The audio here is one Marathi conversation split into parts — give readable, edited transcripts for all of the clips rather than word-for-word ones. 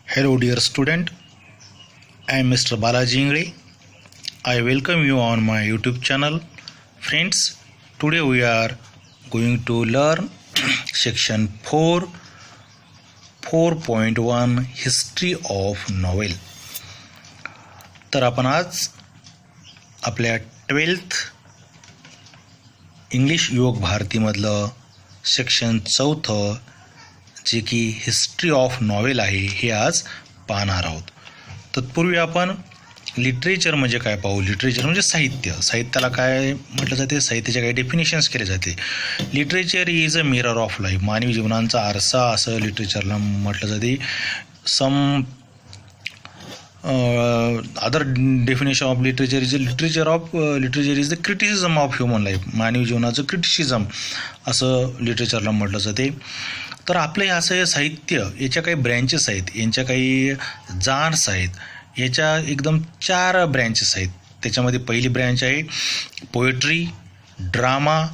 Hello dear student, I am Mr. Balaji Ingre. I welcome you on my YouTube channel. Friends, today we are going to learn section 4.1 History of Novel. तर आपण आज आपल्या 12th इंग्लिश युवक भारतीमधलं सेक्शन 4 जे की हिस्ट्री ऑफ नॉवेल आहे हे आज पाहणार आहोत. तत्पूर्वी आपण लिटरेचर म्हणजे काय पाहू. लिटरेचर म्हणजे साहित्याला काय म्हटलं जाते, साहित्याचे काही डेफिनेशन्स केले जाते. Literature is a mirror of life, मानवी जीवनाचा आरसा असं लिटरेचरला म्हटलं जाते. Some other definition of literature is literature is the criticism of human life, मानवी जीवनाचं क्रिटिसिझम असं लिटरेचरला म्हटलं जाते. तर आपलं हे असं साहित्य याच्या काही ब्रँचेस आहेत, यांच्या काही जार्स आहेत. याच्या एकदम 4 ब्रँचेस आहेत. त्याच्यामध्ये पहिली ब्रँच आहे poetry, drama,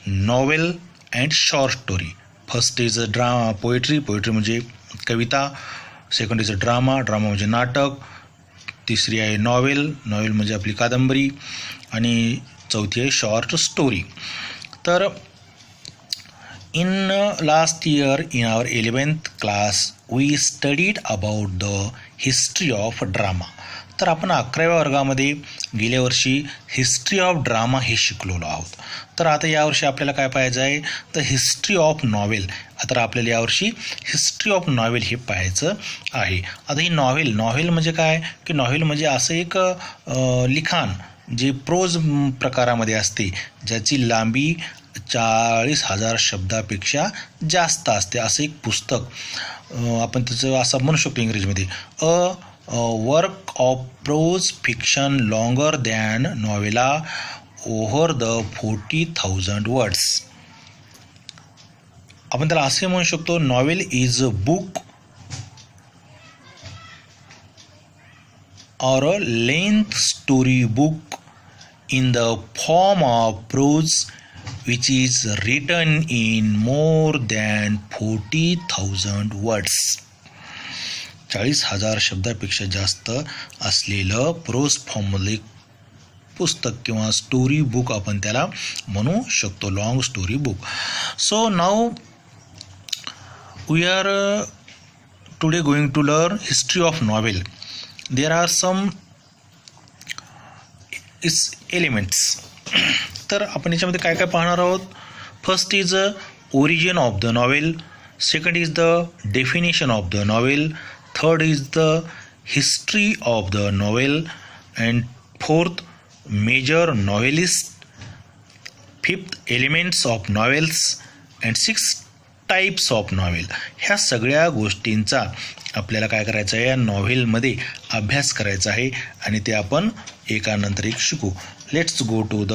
novel and short story. First is poetry म्हणजे कविता. सेकंड इज ड्रामा म्हणजे नाटक. तिसरी आहे नॉवेल म्हणजे आपली कादंबरी. आणि चौथी आहे शॉर्ट स्टोरी. तर in last year in our 11th class we studied about the history of drama. तर आपण 11व्या वर्गामध्ये गेल्या वर्षी हिस्ट्री ऑफ ड्रामा हे शिकलेलो आहोत. तर आता यावर्षी आपल्याला काय पाहायचं आहे, तर हिस्ट्री ऑफ नॉवेल. आता आपल्याला यावर्षी हिस्ट्री ऑफ नॉवेल हे पाहायचं आहे. आता ही नॉवेल म्हणजे काय की नॉवेल म्हणजे असं एक लिखाण जे प्रोज प्रकारामध्ये असते, ज्याची लांबी 40,000 शब्दापेक्षा जास्त असते. असं एक पुस्तक आपण त्याचं असं म्हणू शकतो इंग्रजीमध्ये, a work of pros fiction longer than novella over the 40,000 words. आपण त्याला असे म्हणू शकतो, novel is a book or a length story book in the form of prose which is written in more than 40,000 words. 40,000 शब्दापेक्षा जास्त असलेलं प्रोज फॉर्ममधलं एक पुस्तक किंवा स्टोरी बुक आपण त्याला म्हणू शकतो, long story book. So now we are today going to learn history of novel. There are some elements. तर आपण याच्यामध्ये काय काय पाहणार आहोत. First is origin of the novel. Second is the definition of the novel. Third is the history of the novel. And fourth major novelist. Fifth elements of novels. And six types of novel. ह्या सगळ्या गोष्टींचा आपल्याला काय करायचं आहे, या नॉव्हेलमध्ये अभ्यास करायचा आहे आणि ते आपण एकानंतर एक शिकू. Let's go to the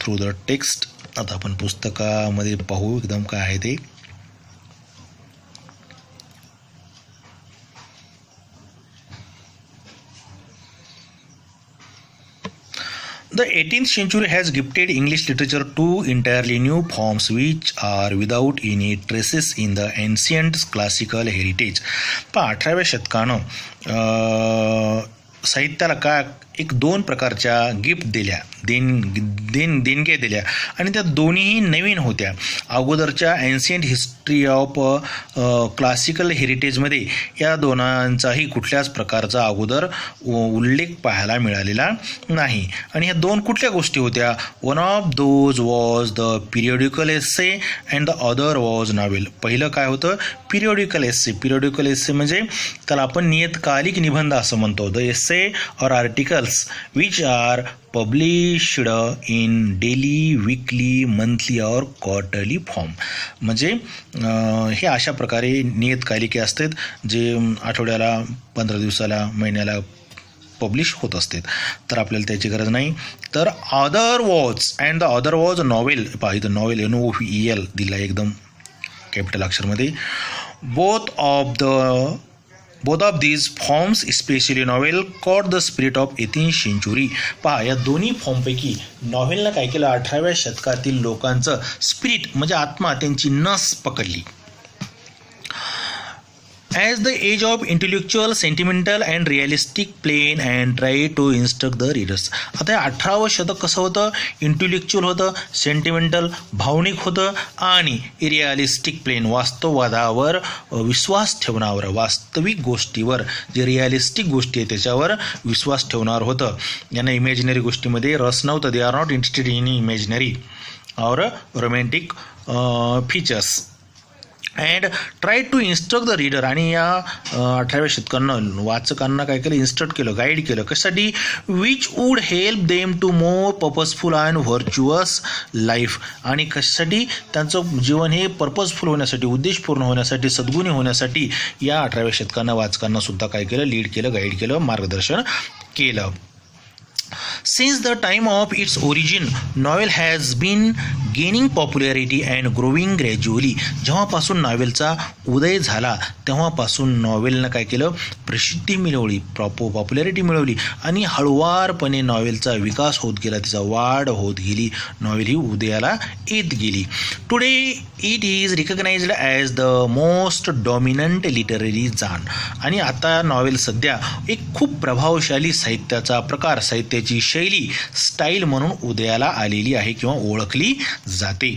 through the text. आता आपण पुस्तकामध्ये पाहू एकदम काय आहे ते. The 18th century has gifted English literature two entirely new forms which are without any traces in the ancient classical heritage. 18व्या शतकानं साहित्याला काय एक 2 प्रकारच्या गिफ्ट दिल्या, देणग्या दिल्या आणि त्या दोन्हीही नवीन होत्या. अगोदरच्या एन्शियंट हिस्ट्री ऑफ क्लासिकल हेरिटेजमध्ये या दोनांचाही कुठल्याच प्रकारचा अगोदर उल्लेख पाहायला मिळालेला नाही. आणि ह्या 2 कुठल्या गोष्टी होत्या. One of those was the periodical essay and the other was novel. पहिलं काय होतं, पिरियडिकल एस्से म्हणजे त्याला आपण नियतकालिक निबंध असं म्हणतो. The essay or articles which are published in daily, weekly, monthly or quarterly form. म्हणजे हे अशा प्रकारे नियतकालिके असतात जे आठवड्याला, 15 दिवसाला, महिन्याला पब्लिश होत असतात. तर आपल्याला त्याची गरज नाही. तर other was and the other was novel. पहा इथं नॉवेल NOVEL दिला एकदम capital अक्षरमध्ये. Both of these forms, especially novel, caught the spirit of 18th century. पहा या दोन्ही फॉर्मपैकी नॉव्हेलनं काय केलं, 18व्या शतकातील लोकांचं स्पिरिट म्हणजे आत्मा, त्यांची नस पकडली. As the age of intellectual sentimental and realistic plain and try to instruct the readers. आता हे 18वं शतक कसं होतं, इंटेलेक्च्युअल होतं, सेंटिमेंटल भावनिक होतं आणि रिअलिस्टिक प्लेन वास्तववादावर विश्वास ठेवण्यावर, वास्तविक गोष्टीवर जे रिअलिस्टिक गोष्टी आहे त्याच्यावर विश्वास ठेवणार होतं. यांना इमॅजिनरी गोष्टीमध्ये रस नव्हतं. They are not interested in imaginary और romantic features and try to instruct the reader. आणि या 18व्या शतकानं वाचकांना काय केलं, इन्स्ट्रक्ट केलं, गाईड केलं. कशासाठी, which would help them to more purposeful and virtuous life. आणि कशासाठी, त्यांचं जीवन हे पर्पजफुल होण्यासाठी, उद्देशपूर्ण होण्यासाठी, सद्गुणी होण्यासाठी या 18व्या शतकानं वाचकांना सुद्धा काय केलं, लीड केलं, गाईड केलं, मार्गदर्शन केलं. Since the time of its origin, novel has been gaining popularity and growing gradually. जेव्हापासून नॉवेलचा उदय झाला तेव्हापासून नॉवेलनं काय केलं, प्रसिद्धी मिळवली, पॉप्युलॅरिटी मिळवली आणि हळुवारपणे नॉवेलचा विकास होत गेला, तिचा वाढ होत गेली, नॉवेल ही उदयाला येत गेली. Today it is recognised as the most dominant literary genre. आणि आता नॉवेल सध्या एक खूप प्रभावशाली साहित्याचा प्रकार, साहित्याची शैली, स्टाईल म्हणून उदयाला आलेली आहे किंवा ओळखली जाते.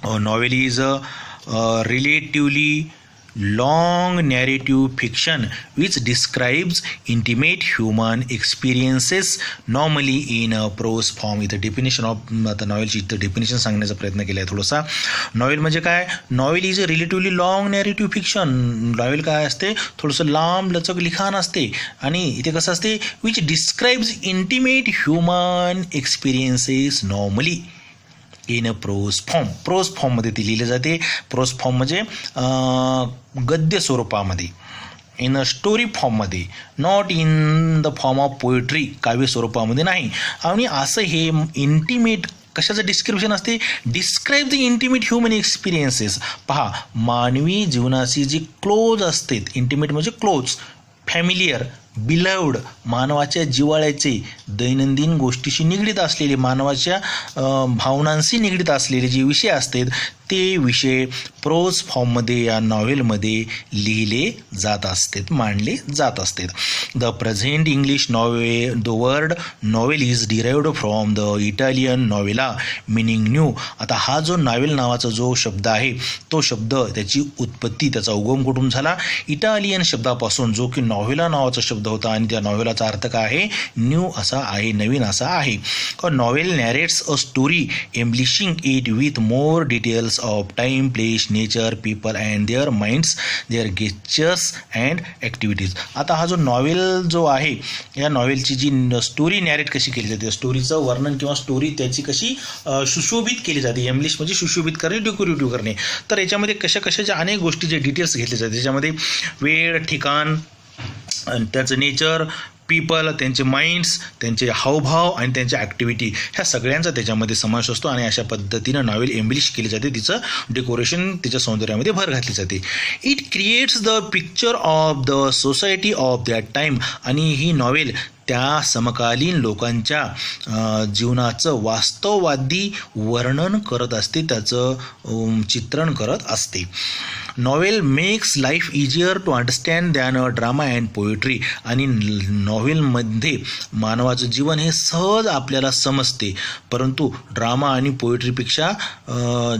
Novel is relatively long narrative fiction which describes intimate human experiences normally in a prose form. इथं डेफिनेशन ऑफ आता नॉवेलची इथं डेफिनेशन सांगण्याचा प्रयत्न केला आहे थोडासा. नॉवेल म्हणजे काय, novel is a relatively long narrative fiction. Novel काय असते, थोडंसं लांब लचक लिखाण असते आणि इथे कसं असते, which describes intimate human experiences normally in a prose form. Prose फॉर्ममध्ये ती लिहिली जाते. प्रोज फॉर्म म्हणजे गद्य स्वरूपामध्ये, इन अ स्टोरी फॉर्ममध्ये, not in the form of poetry, काव्य स्वरूपामध्ये नाही. आणि असं हे इंटिमेट कशाचं डिस्क्रिप्शन असते, describe the intimate human experiences. पहा, मानवी जीवनाशी जी क्लोज असते, इंटिमेट म्हणजे क्लोज, फॅमिलियर, बिलव्ड, मानवाच्या जिव्हाळ्याचे, दैनंदिन गोष्टीशी निगडीत असलेले, मानवाच्या भावनांशी निगडीत असलेले जे विषय असतात ते विषय प्रोज फॉर्ममध्ये या नॉव्हेलमध्ये लिहिले जात असतात, मांडले जात असतात. The present English the word novel is derived from the Italian novella meaning new. आता हा जो नॉवेल नावाचा जो शब्द आहे तो शब्द, त्याची उत्पत्ती, त्याचा उगम कुठून झाला, इटालियन शब्दापासून, जो की नॉव्हेला नावाचा शब्द होता आणि त्या नॉव्हेलाचा अर्थ काय आहे, न्यू असा आहे, नवीन असा आहे. Novel narrates a story embellishing it with more details of time, place, nature, people and their minds, their gestures and activities. आता हा जो नॉवेल जो आहे, या नॉवेलची जी स्टोरी नॅरेट कशी केली जाते, स्टोरीचं वर्णन किंवा स्टोरी त्याची कशी सुशोभित केली जाते, इंग्लिश म्हणजे सुशोभित करणे, डेकोरेटिव्ह करणे. तर याच्यामध्ये कशाच्या अनेक गोष्टीचे डिटेल्स घेतले जाते. त्याच्यामध्ये वेळ, ठिकाण, त्याचं नेचर, पीपल, त्यांचे माइंड्स, त्यांचे हावभाव आणि त्यांच्या ॲक्टिव्हिटी, ह्या सगळ्यांचा त्याच्यामध्ये समावेश असतो आणि अशा पद्धतीनं नॉवेल एम्ब्लिश केली जाते, तिचं डेकोरेशन, तिच्या सौंदर्यामध्ये भर घातली जाते. It creates the picture of the society of that time. आणि ही नॉवेल त्या समकालीन लोकांच्या जीवनाचं वास्तववादी वर्णन करत असते, त्याचं चित्रण करत असते. Novel makes life easier to understand than a drama and poetry. आणि नॉवेलमध्ये मानवाचं जीवन हे सहज आपल्याला समजते, परंतु ड्रामा आणि पोएट्रीपेक्षा,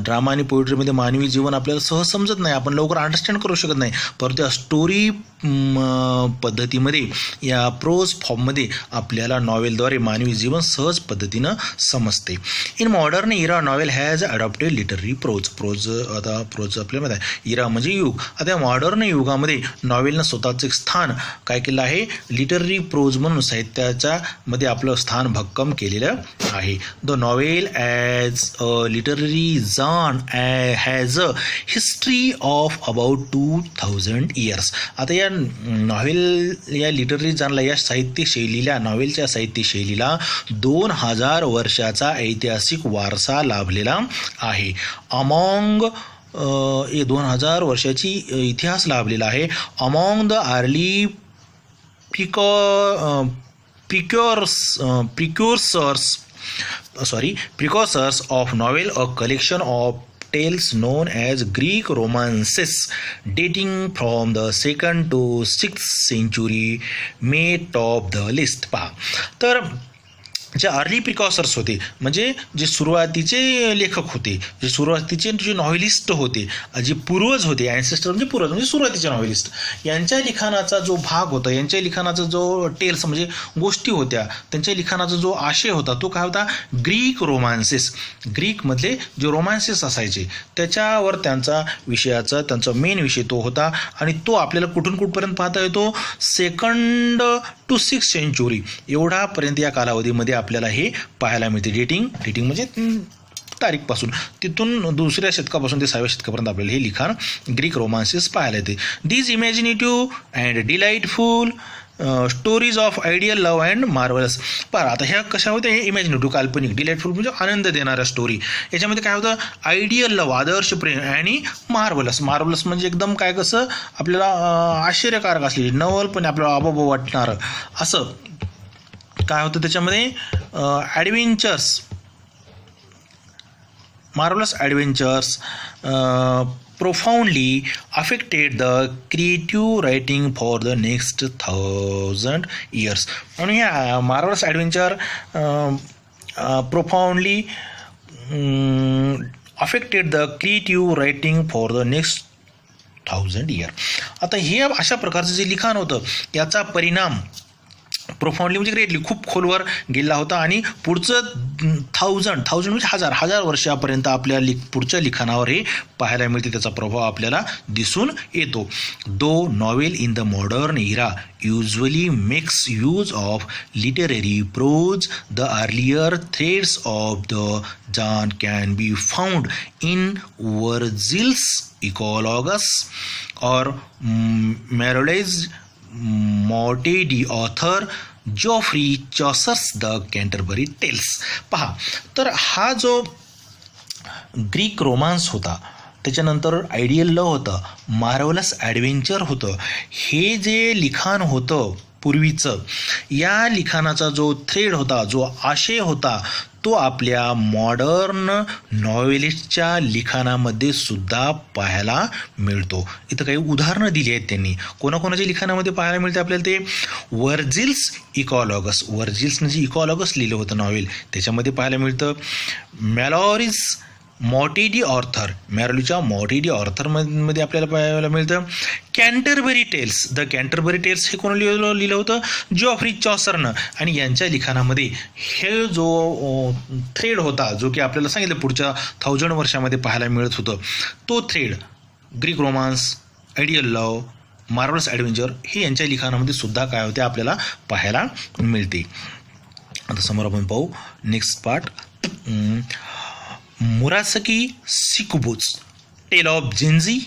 ड्रामा आणि पोएट्रीमध्ये मानवी जीवन आपल्याला सहज समजत नाही, आपण लवकर अंडरस्टँड करू शकत नाही. परंतु त्या स्टोरी पद्धतीमध्ये, या प्रोज फॉर्ममध्ये आपल्याला नॉवेलद्वारे मानवी जीवन सहज पद्धतीनं समजते. In modern era novel has adopted literary prose. आता प्रोज आपल्यामध्ये इरा म्हणजे युग. आता मॉडर्न युगामध्ये नॉवेलनं स्वतःचं एक स्थान काय केलं आहे, लिटररी प्रोज म्हणून साहित्याच्या मध्ये आपलं स्थान भक्कम केलेलं आहे. The novel as a literary John has a history of about 2000 years. आता या नॉव्हेल, या लिटररी जॉनला, या साहित्य शैलीला, नॉव्हेलच्या साहित्य शैलीला 2000 वर्षाचा ऐतिहासिक वारसा लाभलेला आहे. अमॉंग 2000 वर्षाची इतिहास लाभलेला आहे. Among the early precursors of novel, a collection of tales known as Greek romances dating from the 2nd to 6th century may top the list. पहा तर जे अर्ली प्रिकॉसर्स होते म्हणजे जे सुरुवातीचे लेखक होते, जे सुरुवातीचे जे नॉव्हेलिस्ट होते, जे पूर्वज होते, ॲन्सेस्टर म्हणजे पूर्वज म्हणजे सुरुवातीचे नॉव्हेलिस्ट, यांच्या लिखाणाचा जो भाग होता, यांच्या लिखाणाचा जो टेल्स म्हणजे गोष्टी होत्या, त्यांच्या लिखाणाचा जो आशय होता तो काय होता, ग्रीक रोमान्सेस. ग्रीकमधले जे रोमान्सेस असायचे त्याच्यावर त्यांचा मेन विषय तो होता आणि तो आपल्याला कुठून कुठपर्यंत पाहता येतो, 2nd to 6th सेंचुरी एवढापर्यंत या कालावधीमध्ये आपल्याला हे पाहायला मिळते. डेटिंग म्हणजे तारीखपासून तिथून 2ऱ्या शतकापासून ते 6व्या शतकापर्यंत आपल्याला हे लिखाण ग्रीक रोमान्सेस पाहायला येते. These imaginative and delightful stories of ideal love and marvellous. पहा आता ह्या कशा होत्या, हे इमॅजिनेटिव्ह काल्पनिक, डिलाइटफुल म्हणजे आनंद देणाऱ्या स्टोरी. याच्यामध्ये काय होतं, आयडियल लव्ह आदर्श प्रेम आणि मार्वलस म्हणजे एकदम काय कसं आपल्याला आश्चर्यकारक असलेली नवल पण आपल्याला अबाब वाटणारं असं काय होतं त्याच्यामध्ये, adventures, marvellous adventures profoundly affected the creative writing for the next 1000 years. आणि या marvellous adventure profoundly affected the creative writing for the next 1000 year. आता हे अशा प्रकारचं जे लिखाण होतं याचा परिणाम प्रोफाउंडली म्हणजे ग्रेटली खूप खोलवर गेला होता आणि पुढचं 1000 म्हणजे हजार वर्षापर्यंत आपल्या पुढच्या लिखाणावर हे पाहायला मिळते, त्याचा प्रभाव आपल्याला दिसून येतो. Though novel in the modern era usually makes use of literary prose, the earlier threads of the genre can be found in Virgil's Eclogus or Marlowe's Morte d'Arthur Geoffrey Chaucer's the Canterbury Tales. पहा तर हा जो ग्रीक रोमान्स होता, त्याच्यानंतर आयडियल लव्ह होतं, मार्वलस ॲडव्हेंचर होतं, हे जे लिखाण होतं पूर्वीचं, या लिखाणाचा जो थ्रेड होता, जो आशय होता, तो आपल्या मॉडर्न नॉव्हेलिस्टच्या लिखाणामध्ये सुद्धा पाहायला मिळतो. इथं काही उदाहरणं दिली आहेत त्यांनी. कोणाकोणाच्या लिखाणामध्ये पाहायला मिळते आपल्याला, ते वर्जिल्स वर्जिल्सनं जे इकॉलॉगस लिहिलं होतं नॉव्हेल त्याच्यामध्ये पाहायला मिळतं. मॅलॉरीज मॉर्टेडी ऑर्थर, मॅरोलीच्या मॉर्टेडी ऑर्थरमध्ये आपल्याला पाहायला मिळतं. Canterbury tails, the Canterbury tails हे कोण लिहिलं होतं, जॉफ्री चॉसरनं. आणि यांच्या लिखाणामध्ये हे जो थ्रेड होता, जो की आपल्याला सांगितलं पुढच्या 1000 वर्षामध्ये पाहायला मिळत होतं, तो thread Greek romance, ideal love, marvellous adventure हे यांच्या लिखाणामध्ये सुद्धा काय होते आपल्याला पाहायला मिळते. आता समोर आपण पाहू next part. Murasaki Shikibu tale of Genji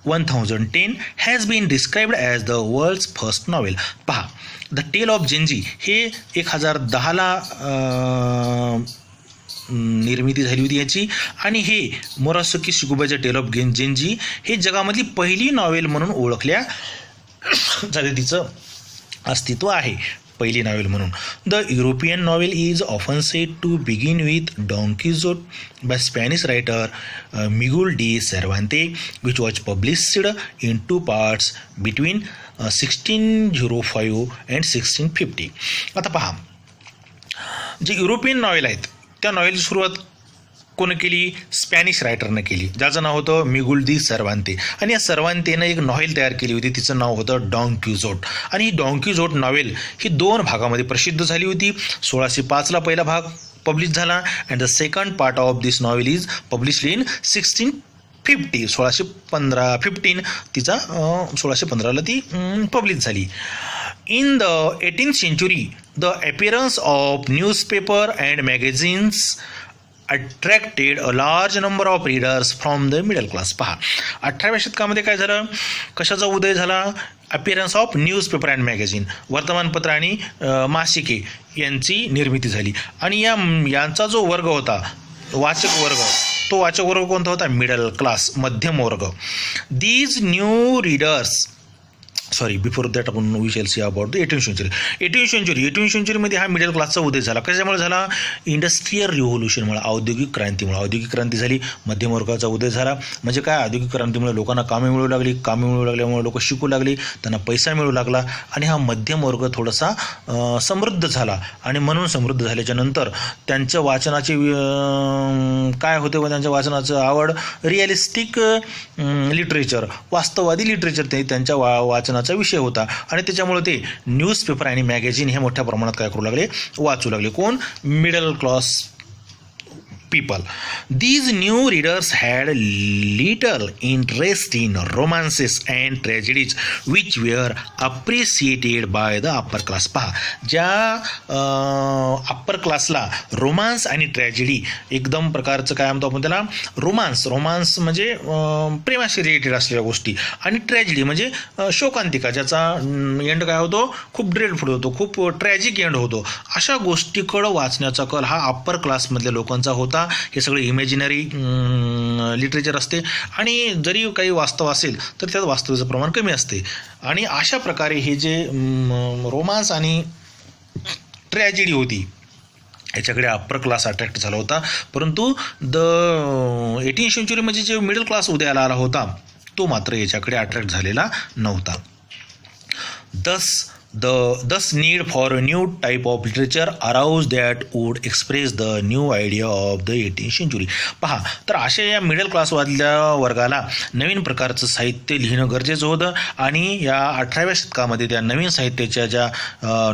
1010 has been described as the world's first novel. पहा द टेल ऑफ जिन्झी हे 1010ला निर्मिती झाली होती याची, आणि हे मुरासकी शिकुबाच्या टेल ऑफ जिन्झी हे जगामधली पहिली नॉवेल म्हणून ओळखल्या जाते, तिचं अस्तित्व आहे पहिली नॉवेल म्हणून. The European novel is often said to begin with Don Quixote by Spanish writer Miguel de Cervantes, which was published in 2 parts between 1605 and 1650. आता पहा, जे युरोपियन नॉवेल आहेत त्या नॉवेलची सुरुवात कोण केली, स्पॅनिश रायटरनं केली, ज्याचं नाव होतं मिगुल दी सर्वांते. आणि या सर्वांतेनं एक नॉवेल तयार केली होती, तिचं नाव होतं डॉन क्युझोट. आणि ही डॉन क्युझोट नॉवेल ही 2 भागामध्ये प्रसिद्ध झाली होती. 1605ला पहिला भाग पब्लिश झाला, and the second part of this novel is published in 1650. 1615 तिचा 1615ला ती पब्लिश झाली. In the 18th century the appearance of newspaper and magazines attracted a large number of readers from the middle class. पहा 18व्या शतकामध्ये काय झालं, कशाचा उदय झाला, appearance of newspaper and magazine, वर्तमानपत्र आणि मासिके यांची निर्मिती झाली. आणि यांचा जो वर्ग होता वाचक वर्ग, तो वाचक वर्ग कोणता होता, मिडल क्लास, मध्यम वर्ग. These new readers before that आपण we shall see about the 18th सेंचुरीमध्ये हा मिडल क्लासचा उदय झाला. कशामुळे झाला? इंडस्ट्रियल रिव्होल्युशनमुळे, औद्योगिक क्रांती झाली, मध्यमवर्गाचा उदय झाला. म्हणजे काय? औद्योगिक क्रांतीमुळे लोकांना कामे मिळू लागल्यामुळे लोक शिकू लागली, त्यांना पैसा मिळू लागला आणि हा मध्यम वर्ग थोडासा समृद्ध झाला. आणि म्हणून समृद्ध झाल्याच्या नंतर त्यांच्या वाचनाचे काय होते व त्यांच्या वाचनाचं आवड रिअलिस्टिक लिटरेचर, वास्तववादी लिटरेचर ते त्यांच्या वाचनाचा विषय होता. आणि त्याच्यामुळे ते न्यूजपेपर आणि मॅगझिन हे मोठ्या प्रमाणात काय करू लागले? वाचू लागले. कोण? Middle class people. These new readers had little interest in romances and tragedies which were appreciated by the upper class. पहा, ज्या अप्पर क्लासला रोमांस आणि ट्रॅजेडी एकदम प्रकारचं काय म्हणतो आपण त्याला? रोमांस म्हणजे प्रेमाशी रिलेटेड असलेल्या गोष्टी, आणि ट्रॅजेडी म्हणजे शोकांतिका, ज्याचा एंड काय होतो? खूप ड्रेडफुल होतो, खूप ट्रॅजिक एंड होतो. अशा गोष्टीकडं वाचण्याचा कल हा अप्पर क्लासमधल्या लोकांचा होता. हे सगळे इमॅजिनरी लिटरेचर असते आणि जरी काही वास्तव असेल तर त्यात वास्तवाचं प्रमाण कमी असते. आणि अशा प्रकारे हे जे रोमांस आणि ट्रॅजेडी होती याच्याकडे अप्पर क्लास अट्रॅक्ट झाला होता. परंतु 18th सेंचुरीमध्ये जे मिडल क्लास उदयाला आला होता तो मात्र याच्याकडे अट्रॅक्ट झालेला नव्हता. Thus need for a new type of literature arose that would express the new idea of the 18th century. पहा, तर अशा या मिडल क्लासवाल्या वर्गाला नवीन प्रकारचं साहित्य लिहिणं गरजेचं होतं. आणि या 18व्या शतकामध्ये त्या नवीन साहित्याच्या ज्या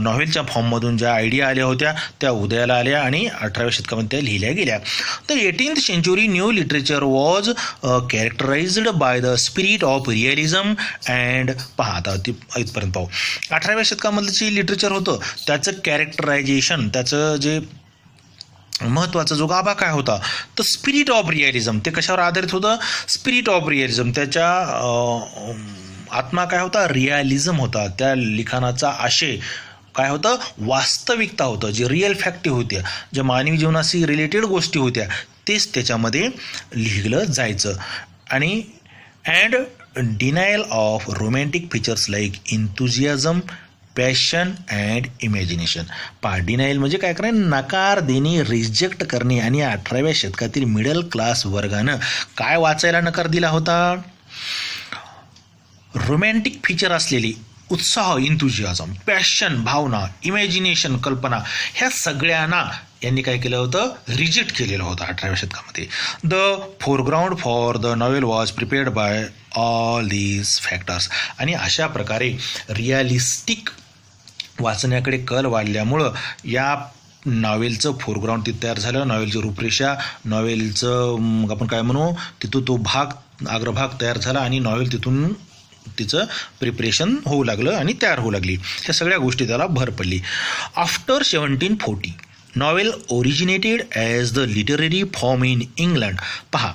नॉव्हेलच्या फॉर्ममधून ज्या आयडिया आल्या होत्या त्या उदयाला आल्या आणि 18व्या शतकामध्ये त्या लिहिल्या गेल्या. तर 18th century new literature was कॅरेक्टराइज्ड by the spirit of realism and, पहा आता इथपर्यंत पाहू. 18व्या शतकामधलं जे लिटरेचर होतं त्याचं कॅरेक्टरायझेशन, त्याचं जे महत्त्वाचा जो गाभा काय होता तर स्पिरिट ऑफ रिअलिझम. ते कशावर आधारित होतं? Spirit of realism. त्याच्या आत्मा काय होता? रिअलिझम होता. त्या लिखाणाचा आशय काय होतं? वास्तविकता होतं. जे रिअल फॅक्ट होत्या, ज्या मानवी जीवनाशी रिलेटेड गोष्टी होत्या तेच त्याच्यामध्ये लिहिलं जायचं. आणि and denial of romantic features like enthusiasm, passion and imagination. पहा, डिनायल म्हणजे काय करणे? नकार देणे, रिजेक्ट करणे. आणि 18व्या शतकातील मिडल क्लास वर्गानं काय वाचायला नकार दिला होता? रोमॅन्टिक फीचर असलेली उत्साह, इंथुझियाझम, पॅशन, भावना, इमॅजिनेशन, कल्पना, ह्या सगळ्यांना यांनी काय केलं होतं? रिजेक्ट केलेलं होतं 18व्या शतकामध्ये. The foreground for the novel was prepared by all these factors. आणि अशा प्रकारे रिअलिस्टिक वाचण्याकडे कल वाढल्यामुळं या नॉवेलचं फोरग्राऊंड तिथं तयार झालं. नॉवेलची रूपरेषा, नॉवेलचं आपण काय म्हणू तिथून तो अग्रभाग तयार झाला आणि नॉवेल तिथून तिचं प्रिपरेशन होऊ लागलं आणि तयार होऊ लागली. ह्या सगळ्या गोष्टी त्याला भर पडली. After 1740 novel originated as the literary form in England. पहा,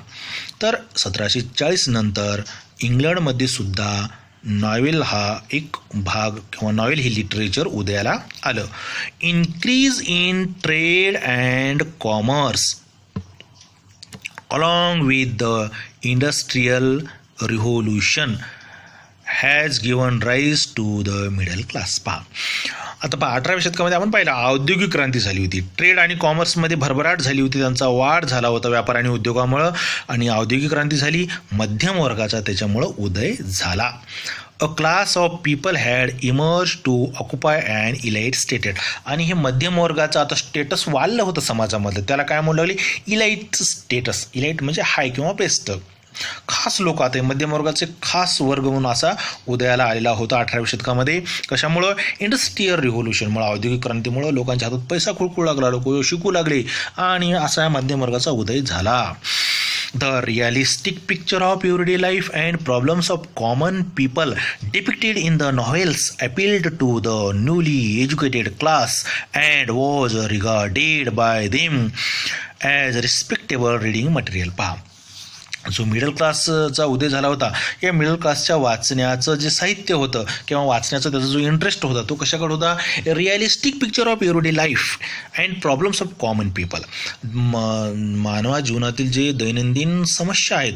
तर 1740 नंतर इंग्लंडमध्ये सुद्धा नॉवेल हा एक भाग किंवा नॉवेल हे लिटरेचर उदयाला आलं. Increase in trade and commerce along with the industrial revolution has given rise to the middle class. पहा, आता 18व्या शतकामध्ये आपण पाहिलं औद्योगिक क्रांती झाली होती. ट्रेड आणि कॉमर्समध्ये भरभराट झाली होती, त्यांचा वाढ झाला होता व्यापार आणि उद्योगामुळं. आणि औद्योगिक क्रांती झाली, मध्यम वर्गाचा त्याच्यामुळं उदय झाला. A class of people had emerge to occupy and elite stated. आणि हे मध्यम वर्गाचं आता स्टेटस वाढलं होतं समाजामधलं, त्याला काय म्हणू लागले? Elite status. इलाइट म्हणजे हाय किंवा बेस्ट, खास लोक. आता मध्यम वर्गाचे खास वर्ग म्हणून असा उदयाला आलेला होता 18व्या शतकामध्ये. कशामुळं? इंडस्ट्रियल रिव्होल्युशनमुळे, औद्योगिक क्रांतीमुळे लोकांच्या हातात पैसा खुळखुळू लागला, लोक शिकू लागले आणि असा या मध्यम वर्गाचा उदय झाला. The realistic picture of everyday life and problems of common people depicted in the novels appealed to the newly educated class and was regarded by them as respectable reading material. पहा, जो मिडल क्लासचा उदय झाला होता, या मिडल क्लासच्या वाचण्याचं जे साहित्य होतं किंवा वाचण्याचा त्याचा जो इंटरेस्ट होता तो कशाकडे होता, realistic picture of everyday life and problems of common people. मानवा जीवनातील जे दैनंदिन समस्या आहेत,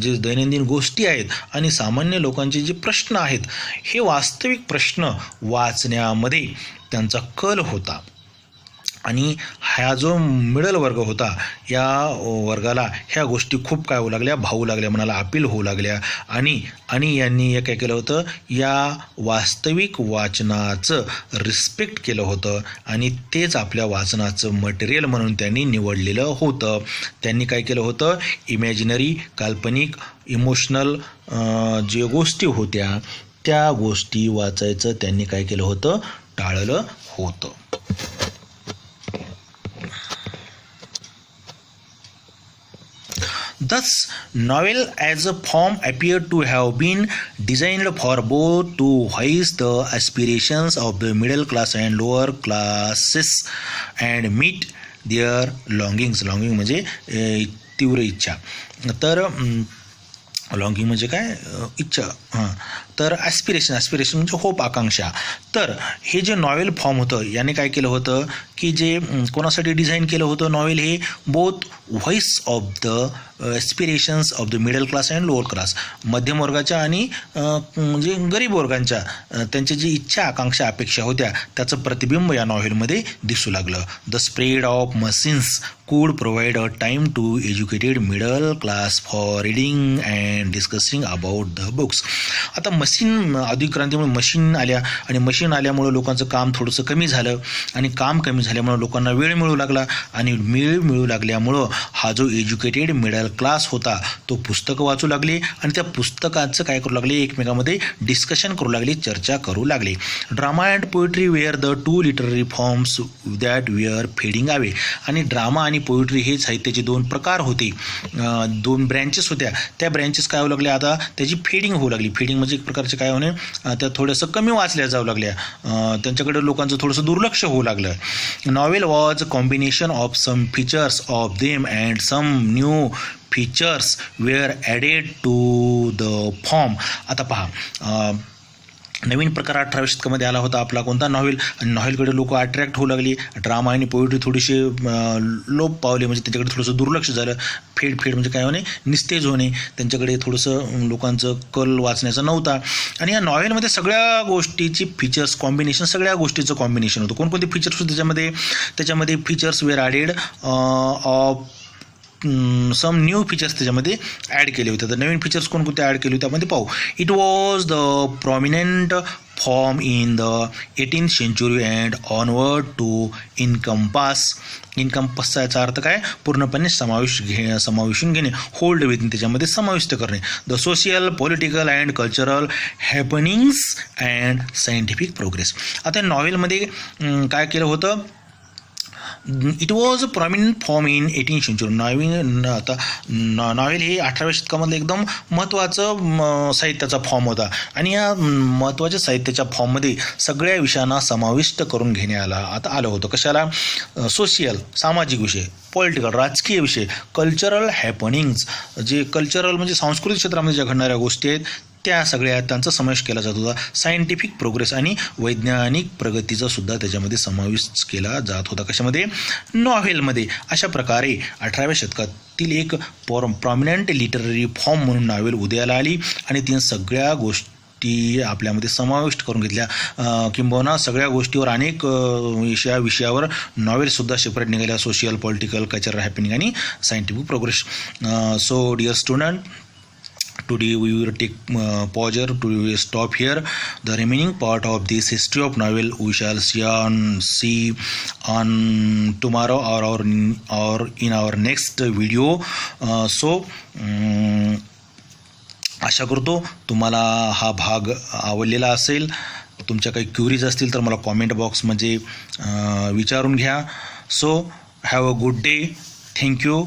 जे दैनंदिन गोष्टी आहेत आणि सामान्य लोकांचे जे प्रश्न आहेत, हे वास्तविक प्रश्न वाचण्यामध्ये त्यांचा कल होता. आणि हा जो मिडल वर्ग होता, या वर्गाला ह्या गोष्टी खूप काय होऊ लागल्या, भावू लागल्या, मनाला अपील होऊ लागल्या. आणि यांनी काय केलं होतं, या वास्तविक वाचनाचं रिस्पेक्ट केलं होतं आणि तेच आपल्या वाचनाचं मटेरियल म्हणून त्यांनी निवडलेलं होतं. त्यांनी काय केलं होतं, इमॅजिनरी, काल्पनिक, इमोशनल जे गोष्टी होत्या त्या गोष्टी वाचायचं त्यांनी काय केलं होतं, टाळलं होतं. Thus, novel as a form appeared to have been designed for both to hoist the aspirations of the middle class and lower classes and meet their longings. Longing म्हणजे तीव्र इच्छा. तर लॉंगिंग म्हणजे काय, इच्छा. तर ॲस्पिरेशन म्हणजे होप, आकांक्षा. तर हे जे नॉवेल फॉर्म होतं याने काय केलं होतं की जे कोणासाठी डिझाईन केलं होतं नॉवेल, हे both voice of the aspirations of the middle class and lower class, मध्यम वर्गाच्या आणि म्हणजे गरीब वर्गांच्या त्यांच्या जी इच्छा, आकांक्षा, अपेक्षा होत्या त्याचं प्रतिबिंब या नॉव्हेलमध्ये दिसू लागलं. The spread of machines could provide a time to educated middle class for reading and discussing about the books. आता मशीन औद्योगिक मशीन आल्या आणि मशीन आल्यामुळं लोकांचं काम थोडंसं कमी झालं आणि काम कमी झाल्यामुळं लोकांना वेळ मिळू लागला आणि वेळ मिळू लागल्यामुळं हा जो एज्युकेटेड मिडल क्लास होता तो पुस्तकं वाचू लागले आणि त्या पुस्तकाचं काय करू लागले, एकमेकांमध्ये डिस्कशन करू लागले, चर्चा करू लागले. Drama and poetry were the two literary forms that were fading away. आणि ड्रामा आणि पोएट्री हे साहित्याचे दोन प्रकार होते, दोन ब्रँचेस होत्या. त्या ब्रँचेस काय होऊ लागल्या, आता त्याची फेडिंग होऊ लागली. फेडिंग म्हणजे एक प्रकारचे काय होणे, त्या थोडंसं कमी वाचल्या जाऊ लागल्या, त्यांच्याकडे लोकांचं थोडंसं दुर्लक्ष होऊ लागलं. Novel was a combination of some features of them and some new features were added to the form. आता पहा, नवीन प्रकार 18व्या शतकामध्ये आला होता आपला कोणता, नॉव्हेल. आणि नॉव्हेलकडे लोक अट्रॅक्ट होऊ लागली. ड्रामा आणि पोएट्री थोडीशी लोप पावले, म्हणजे त्यांच्याकडे थोडंसं दुर्लक्ष झालं. फेड म्हणजे काय होणे, निस्तेज होणे, त्यांच्याकडे थोडंसं लोकांचं कल वाचण्याचा नव्हता. आणि या नॉव्हेलमध्ये सगळ्या गोष्टीची फीचर्स कॉम्बिनेशन, सगळ्या गोष्टीचं कॉम्बिनेशन होतं. कोणकोणते फीचर्स होते त्याच्यामध्ये features were added of some new features त्याच्यामध्ये ॲड केले होते. तर नवीन फीचर्स कोणकोणते ॲड केले होते आपण ते पाहू. It was the prominent form in the 18th century and onward to इनकम्पासचा याचा अर्थ काय, पूर्णपणे समावेशून घेणे, होल्ड विथ त्याच्यामध्ये समाविष्ट करणे. The social, political and cultural happenings and scientific progress. आता नॉव्हेलमध्ये काय केलं होतं, it was a prominent form in 18th century. आता नॉव्हेल हे 18व्या शतकामधलं एकदम महत्त्वाचं साहित्याचा फॉर्म होता आणि या महत्त्वाच्या साहित्याच्या फॉर्ममध्ये सगळ्या विषयांना समाविष्ट करून घेण्यात आलं होतं. कशाला, सोशियल, सामाजिक विषय, पॉलिटिकल, राजकीय विषय, कल्चरल हॅपनिंग्स, जे कल्चरल म्हणजे सांस्कृतिक क्षेत्रामध्ये ज्या घडणाऱ्या गोष्टी आहेत त्या सगळ्या त्यांचा समावेश केला जात होता. सायंटिफिक प्रोग्रेस आणि वैज्ञानिक प्रगतीचा सुद्धा त्याच्यामध्ये समावेश केला जात होता. कशामध्ये, नॉव्हेलमध्ये. अशा प्रकारे 18व्या शतकातील एक प्रॉमिनंट लिटररी फॉर्म म्हणून नॉव्हेल उदयाला आली आणि तीन सगळ्या गोष्टी आपल्यामध्ये समाविष्ट करून घेतल्या. किंबहुना सगळ्या गोष्टीवर अनेक विषयावर नॉवेलसुद्धा सेपरेट निघाल्या, सोशियल, पॉलिटिकल, कल्चरल हॅपनिंग आणि scientific progress. So dear student, today we will take pause here to stop here. The remaining part of this history of novel we shall see on tomorrow or in our next video. आशा करतो तुम्हाला हा भाग आवडलेला असेल. तुमच्या काही क्युरीज असतील तर मला कॉमेंट बॉक्समध्ये विचारून घ्या. So have a good day. Thank you.